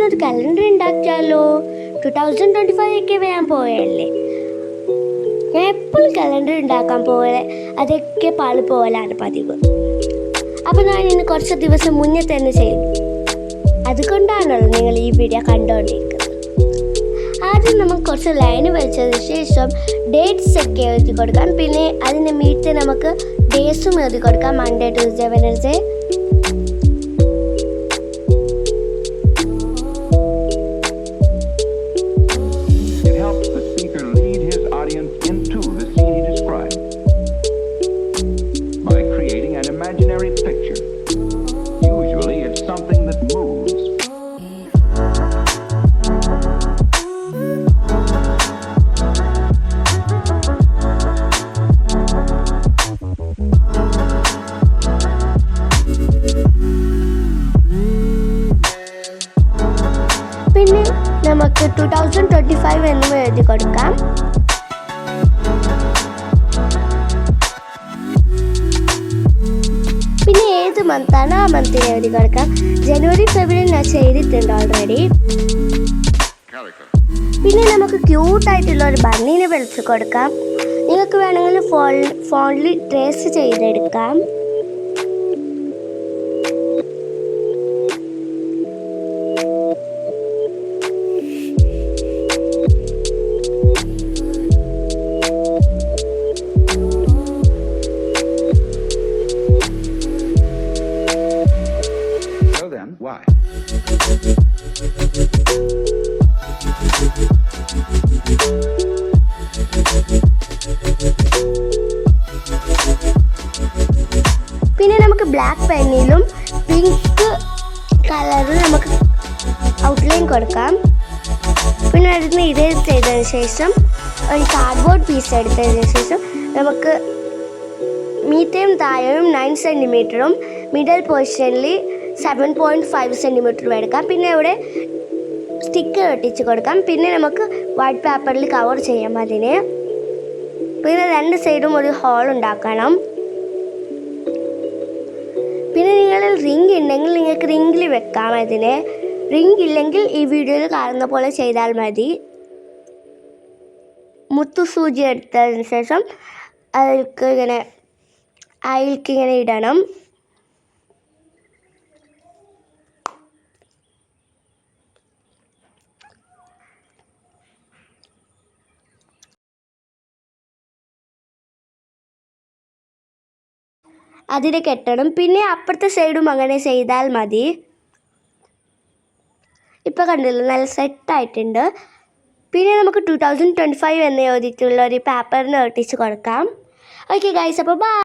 നമുക്കിന്നൊരു കലണ്ടർ ഉണ്ടാക്കിയാലോ? 2025 ഒക്കെ വരാൻ പോയല്ലേ. ഞാൻ എപ്പോഴും കലണ്ടർ ഉണ്ടാക്കാൻ പോലെ അതൊക്കെ പാളി പോകലാണ് പതിവ്. അപ്പം ഞാൻ ഇന്ന് കുറച്ച് ദിവസം മുന്നേ തന്നെ ചെയ്തു. അതുകൊണ്ടാണല്ലോ നിങ്ങൾ ഈ വീഡിയോ കണ്ടുകൊണ്ടിരിക്കുന്നത്. ആദ്യം നമുക്ക് കുറച്ച് ലൈന് വരച്ചതിന് ശേഷം ഡേറ്റ്സ് ഒക്കെ എഴുതി കൊടുക്കാം. പിന്നെ അതിൻ്റെ മീറ്റ് നമുക്ക് ഡേയ്സും എഴുതി കൊടുക്കാം. Monday, Tuesday, Wednesday. Imaginary picture. Usually it's something that moves. പിന്നെ നമുക്ക് 2025 എന്നും എഴുതി കൊടുക്കാം. പിന്നെ ഏത് മന്താണ് ആ മന്തിന് എഴുതി കൊടുക്കാം. ജനുവരി, ഫെബ്രുവരി ഞാൻ ചെയ്തിട്ടുണ്ട് ഓൾറെഡി. പിന്നെ നമുക്ക് ക്യൂട്ടായിട്ടുള്ള ഒരു ബണ്ണീനെ വിളിച്ച് കൊടുക്കാം. നിങ്ങൾക്ക് വേണമെങ്കിൽ ഫോണിൽ ട്രേസ് ചെയ്തെടുക്കാം. Why? പിന്നെ നമുക്ക് ബ്ലാക്ക് പെന്നിലും പിങ്ക് കളറിൽ നമുക്ക് ഔട്ട്ലൈൻ കൊടുക്കാം. പിന്നെ അതിന് ഇറേസ് ചെയ്തതിന് ശേഷം ഒരു കാർഡ്ബോർഡ് പീസ് എടുത്തതിന് ശേഷം നമുക്ക് മീറ്റയും താഴെയും 9 സെൻറ്റിമീറ്ററും മിഡിൽ പൊസിഷനിൽ 7.5 സെൻറ്റിമീറ്ററും എടുക്കാം. പിന്നെ ഇവിടെ സ്റ്റിക്കർ ഒട്ടിച്ച് കൊടുക്കാം. പിന്നെ നമുക്ക് വൈറ്റ് പേപ്പറിൽ കവർ ചെയ്യാം അതിനെ. പിന്നെ 2 സൈഡും ഒരു ഹോൾ ഉണ്ടാക്കണം. പിന്നെ നിങ്ങളിൽ റിംഗ് ഉണ്ടെങ്കിൽ നിങ്ങൾക്ക് റിംഗിൽ വെക്കാം അതിനെ. റിംഗ് ഇല്ലെങ്കിൽ ഈ വീഡിയോയിൽ കാണുന്ന പോലെ ചെയ്താൽ മതി. മുത്തു സൂചി എടുത്തതിന് ശേഷം അതിലേക്ക് ഇങ്ങനെ ഇടണം. അതിനെ കെട്ടണം. പിന്നെ അപ്പുറത്തെ സൈഡും അങ്ങനെ ചെയ്താൽ മതി. ഇപ്പോൾ കണ്ടില്ല, നല്ല സെറ്റായിട്ടുണ്ട്. പിന്നെ നമുക്ക് 2025 എന്ന് എഴുതിയിട്ടുള്ള ഒരു പേപ്പറിന് ഒട്ടിച്ച് കൊടുക്കാം. ഓക്കെ ഗൈസ്, അപ്പോൾ ബൈ.